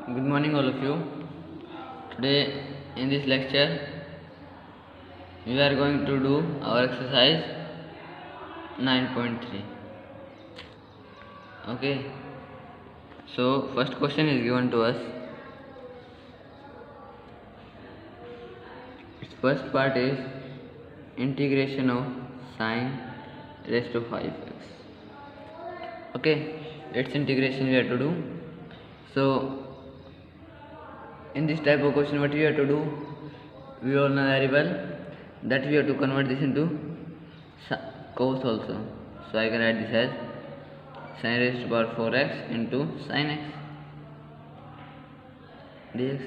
Good morning, all of you. Today, in this lecture, we are going to do our exercise 9.3. Okay, so first question is given to us. Its first part is integration of sine raised to 5x. Okay, its integration we have to do. So, in this type of question, what we have to do, we all know very well that we have to convert this into cos also. So I can write this as sin raised to power 4x into sin x dx.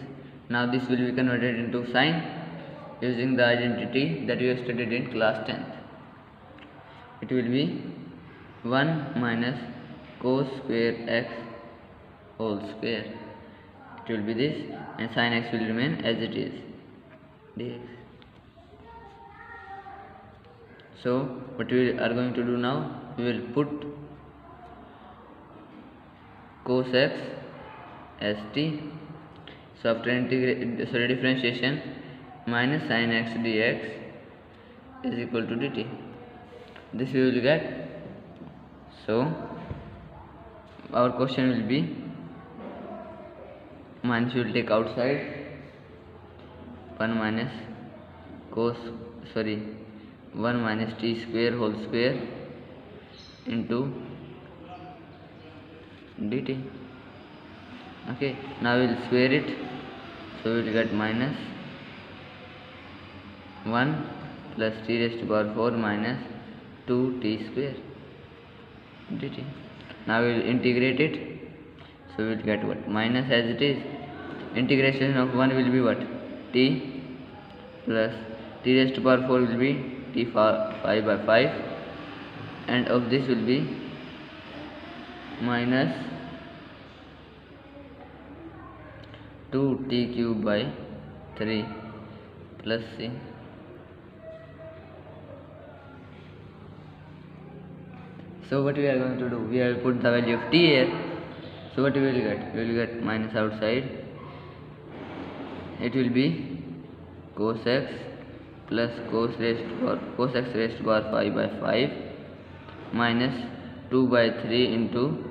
Now this will be converted into sine using the identity that we have studied in class 10th. It will be 1 minus cos square x whole square. It will be this, and sin x will remain as it is dx. So what we are going to do now, we will put cos x as t. So after differentiation, minus sin x dx is equal to dt. This we will get. So our question will be, minus we will take outside, 1 minus 1 minus t square whole square into dt. Okay, now we will square it, so we will get minus 1 plus t raised to power 4 minus 2t square dt. Now we will integrate it, so we will get what? Minus, as it is, integration of 1 will be what? T plus t raised to power 4 will be t 5 by 5, and of this will be minus 2t cube by 3 plus c. So what we are going to do, we have put the value of t here. So what we will get? We will get minus outside. It will be cos x plus cos x raised to power 5 by 5 minus 2 by 3 into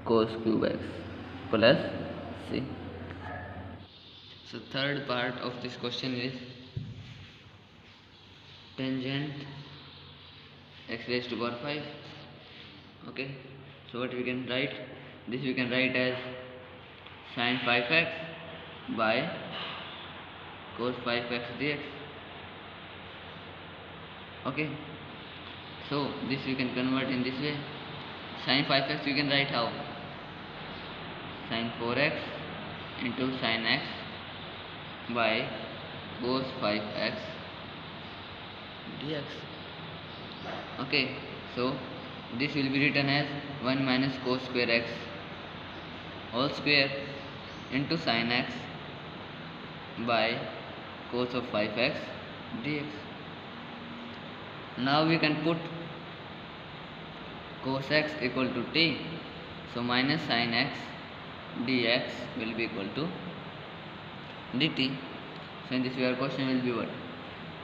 cos cube x plus c. So third part of this question is tangent x raised to power 5. Okay, so what we can write? This we can write as sin 5x by cos 5x dx. Okay, so this we can convert in this way. Sin 5x we can write how? Sin 4x into sin x by cos 5x dx. Okay, so this will be written as 1 minus cos square x whole square into sin x by cos of 5x dx. Now we can put cos x equal to t, so minus sin x dx will be equal to dt. So in this way our question will be what?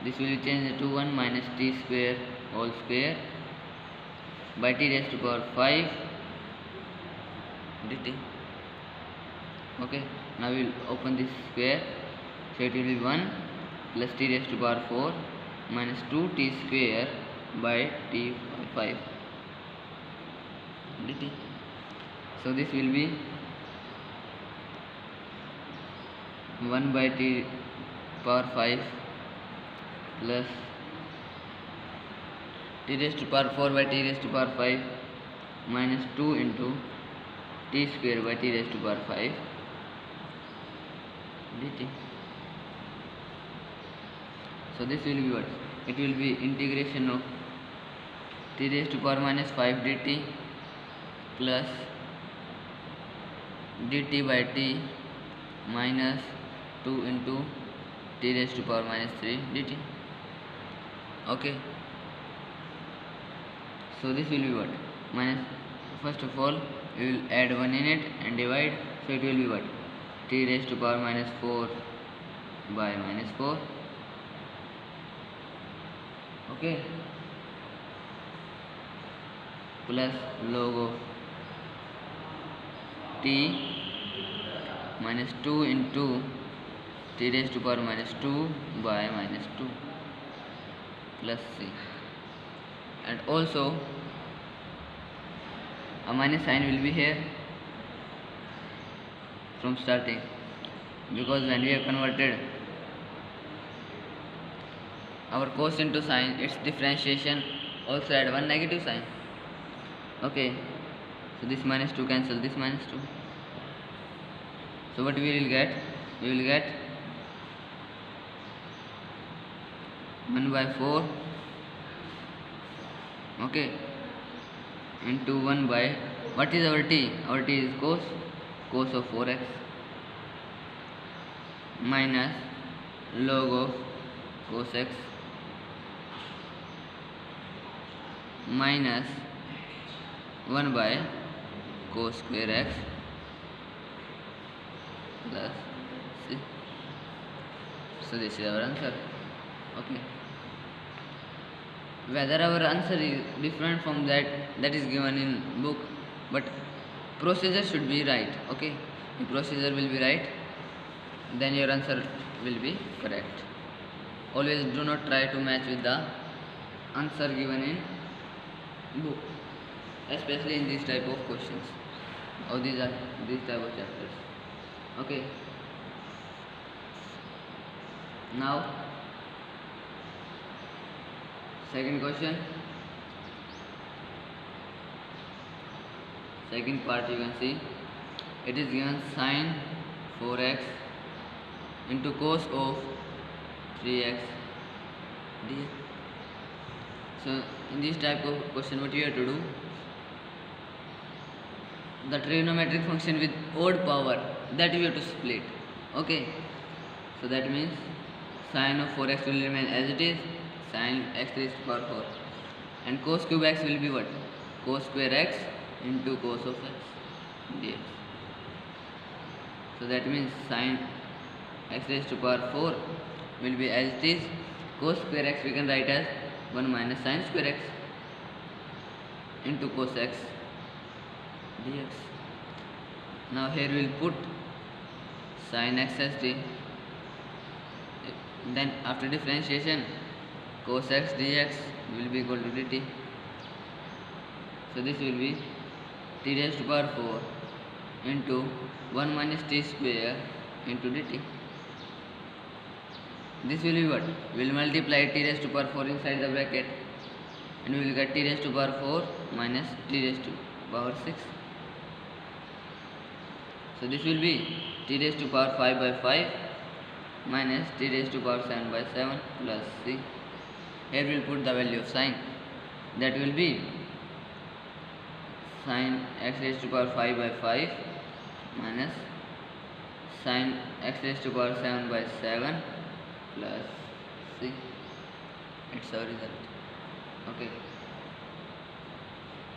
This will be changed to 1 minus t square whole square by t raised to power 5 dt. Okay, now we will open this square, so it will be 1 plus t raised to power 4 minus 2t square by t 5 dt. So this will be 1 by t power 5 plus t raised to power 4 by t raised to power 5 minus 2 into t square by t raised to power 5 dt. So this will be what? It will be integration of t raised to power minus 5 dt plus dt by t minus 2 into t raised to power minus 3 dt. Okay, so this will be what? Minus, first of all we will add 1 in it and divide, so it will be what? t raised to power minus 4 by minus 4. Okay, plus log of t minus 2 into t raised to power minus 2 by minus 2 plus c, and also a minus sign will be here from starting, because when we have converted our cos into sine, its differentiation also add one negative sign. Okay, so this minus 2 cancel this minus 2. So what we will get? We will get 1 by 4, okay, into 1 by, what is our t? Our t is cos of 4x minus log of cos x minus 1 by cos square x plus c. So this is our answer. Okay, whether our answer is different from that is given in book, but procedure should be right. Okay, if procedure will be right, then your answer will be correct. Always do not try to match with the answer given in book, especially in this type of questions or these type of chapters. Okay, now second question, second part you can see, it is given sine 4x into cos of 3x dx. So in this type of question, what you have to do, the trigonometric function with odd power, that you have to split. Okay, so that means sine of 4x will remain as it is, sine x raised to power 4, and cos cube x will be what? Cos square x into cos of x dx. So that means sine x raised to power 4 will be as it is, cos square x we can write as 1 minus sine square x into cos x dx. Now here we will put sin x as t, then after differentiation cos x dx will be equal to dt. So this will be t raised to power 4 into 1 minus t square into dt. This will be what? We will multiply t raised to power 4 inside the bracket, and we will get t raised to power 4 minus t raised to power 6. So this will be t raised to power 5 by 5 minus t raised to power 7 by 7 plus c. Here we will put the value of sine, that will be sine x raised to power 5 by 5 minus sine x raised to power 7 by 7 plus c. It's our result. Okay,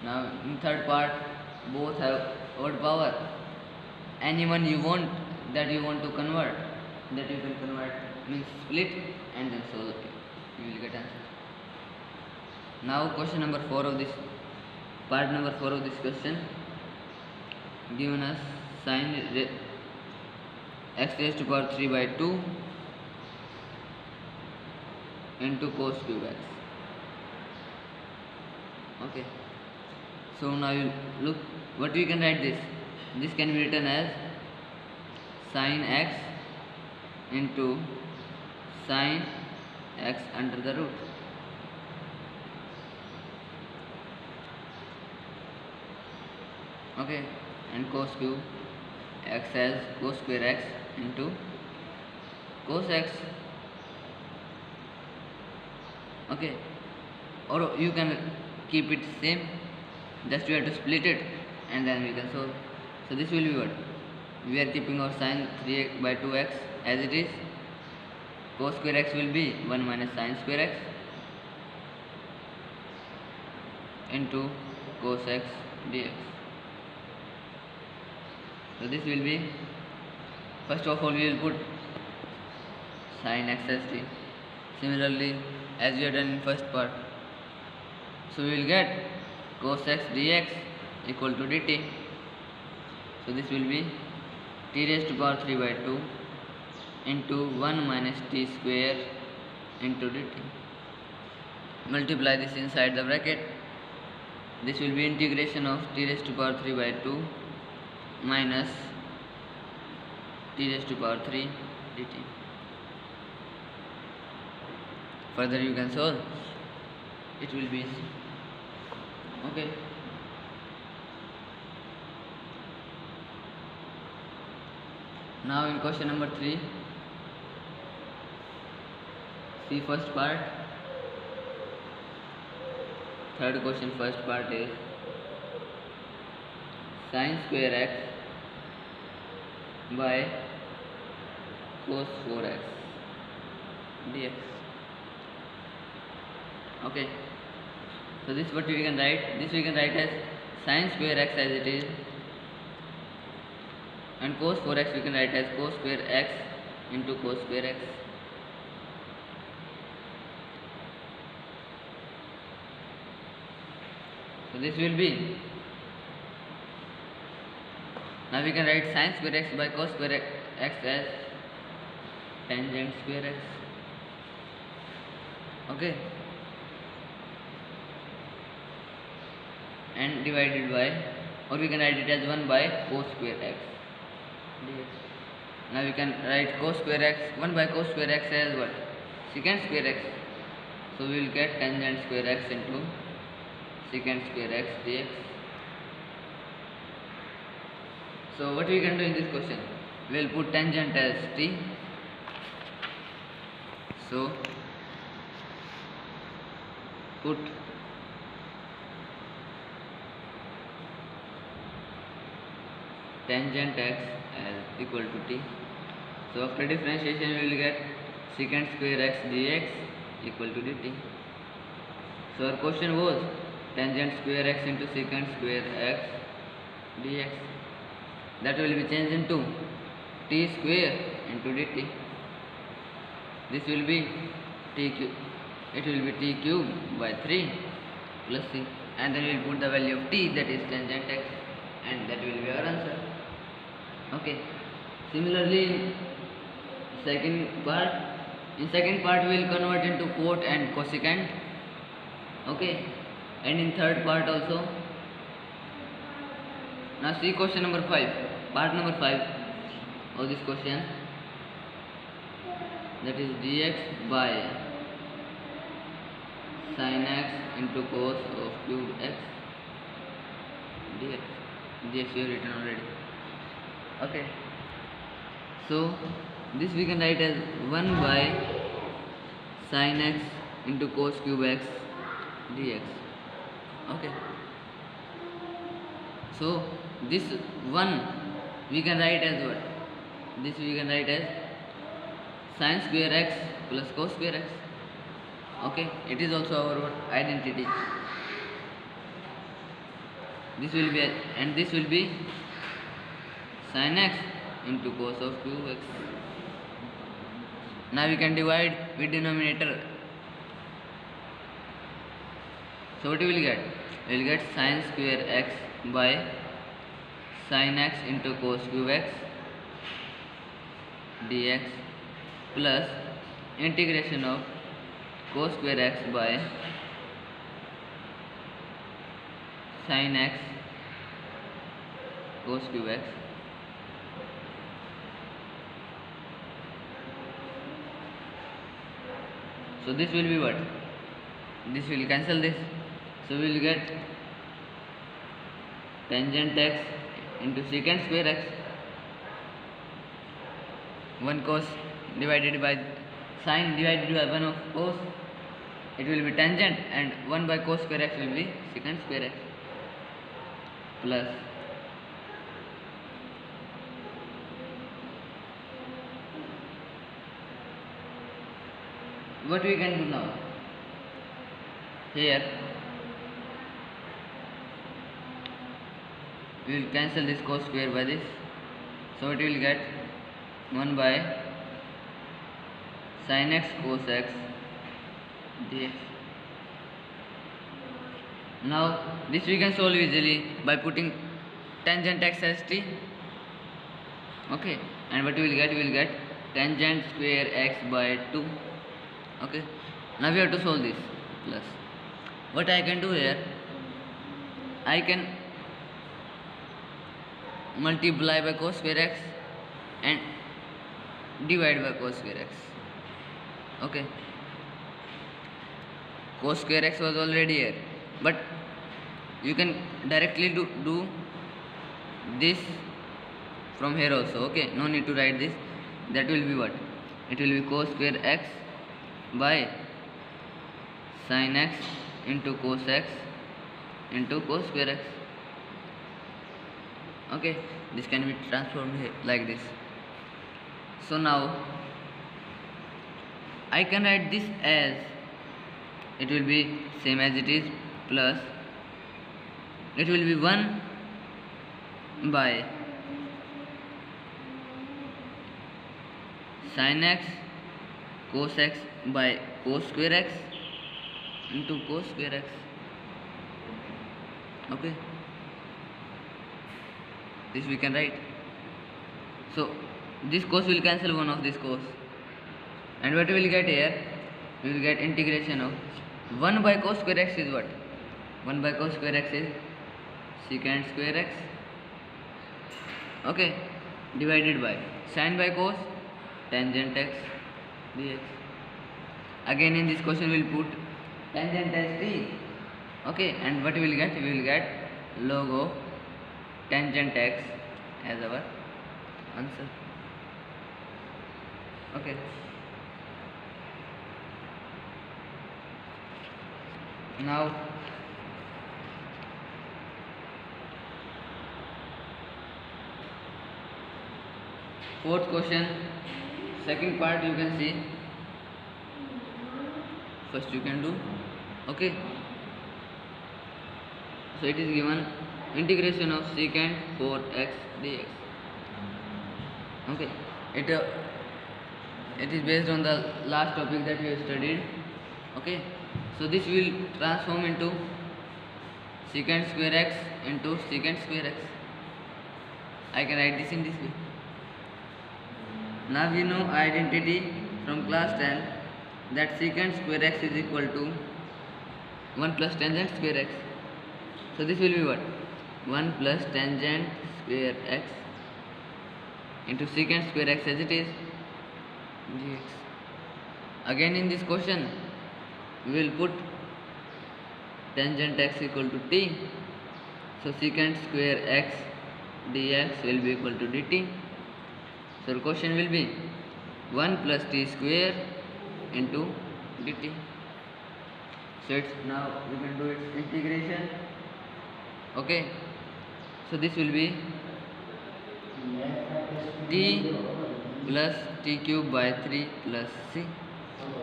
now in third part, both have odd power. Anyone you want to convert, that you can convert, means split and then solve it, you will get answer. Now question number 4 of this part, number 4 of this question, given us sine x raised to power 3 by 2 into cos cube x. Okay, so now you look what we can write this. This can be written as sin x into sin x under the root. Okay, and cos cube x as cos square x into cos x. Okay, or you can keep it same, just we have to split it and then we can solve. So this will be what? We are keeping our sin 3x by 2x as it is. Cos square x will be 1 minus sin square x into cos x dx. So this will be First of all, we will put sin x as t. Similarly, as we have done in first part, so we will get cos x dx equal to dt. So this will be t raised to power 3 by 2 into 1 minus t square into dt. Multiply this inside the bracket. This will be integration of t raised to power 3 by 2 minus t raised to power 3 dt. Further you can solve. It will be easy. Okay. Now in question number 3, see first part. Third question, first part is sin square x by cos 4x dx. Okay. So this what we can write. This we can write as sin square x as it is, and cos 4x we can write as cos square x into cos square x. So this will be, now we can write sin square x by cos square x as tangent square x. Okay, and divided by, or we can write it as 1 by cos square x dx. Now we can write cos square x, 1 by cos square x as what? Secant square x. So we will get tangent square x into secant square x dx. So what we can do in this question? We will put tangent as t. So put tangent x as equal to t. So after differentiation we will get secant square x dx equal to dt. So our question was tangent square x into secant square x dx. That will be changed into t square into dt. This will be t cube. It will be t cube by 3 plus c, and then we will put the value of t, that is tangent x, and that will be our answer. Okay. Similarly, second part. In second part we will convert into cot and cosecant. Okay. And in third part also. Now see question number 5. Part number 5 of this question. That is dx by sin x into cos of cube x dx. Dx we have written already. Okay. So this we can write as 1 by sin x into cos cube x dx. Okay. So this 1 we can write as what? This we can write as sin square x plus cos square x. Okay. It is also our identity. This will be, and this will be sin x into cos of cube x. Now we can divide with denominator. So what we will get? We will get sin square x by sin x into cos cube x dx plus integration of cos square x by sin x cos cube x. So this will be what? This will cancel this. So we will get tangent x into secant square x, 1 cos divided by sin divided by 1 of cos. It will be tangent, and 1 by cos square x will be secant square x plus what we can do now? Here we will cancel this cos square by this. So it will get 1 by sin x cos x dx. Now this we can solve easily by putting tangent x as t. Okay, and what we will get tangent square x by 2. Okay, now we have to solve this. Plus what I can do here, I can multiply by cos square x and divide by cos square x. Okay, cos square x was already here, but you can directly do this from here also. Okay, no need to write this. That will be what? It will be cos square x by sin x into cos x into cos square x. Okay, this can be transformed here like this. So now I can write this as, it will be same as it is, plus it will be 1 by sin x cos x by cos square x into cos square x. Okay, this we can write. So this cos will cancel one of this cos, and what we will get here, we will get integration of 1 by cos square x is what? 1 by cos square x is secant square x. Okay, divided by sin by cos tangent x dx. Again in this question we will put tangent as t. Okay, and what we will get? We will get log of tangent x as our answer. Okay, now fourth question, second part you can see. First you can do. Okay, so it is given integration of secant 4x dx. Okay, it is based on the last topic that we have studied. Okay, so this will transform into secant square x into secant square x. I can write this in this way. Now we know identity from class 10 that secant square x is equal to 1 plus tangent square x. So this will be what? 1 plus tangent square x into secant square x as it is dx. Again in this question we will put tangent x equal to t. So secant square x dx will be equal to dt. So the question will be 1 plus t square into dt. So it's now we can do its integration. Okay, so this will be t plus t cube by 3 plus c,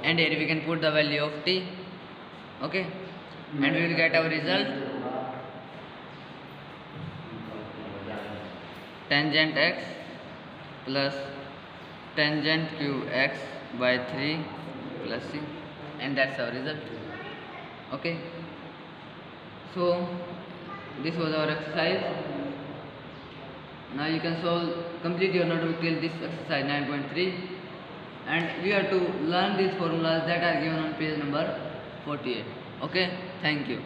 and here we can put the value of t. Okay, and we will get our result tangent x plus tangent cube x by 3 plus c, and that's our result. Okay, so this was our exercise. Now you can complete your notebook till this exercise 9.3, and we have to learn these formulas that are given on page number 48. Okay, thank you.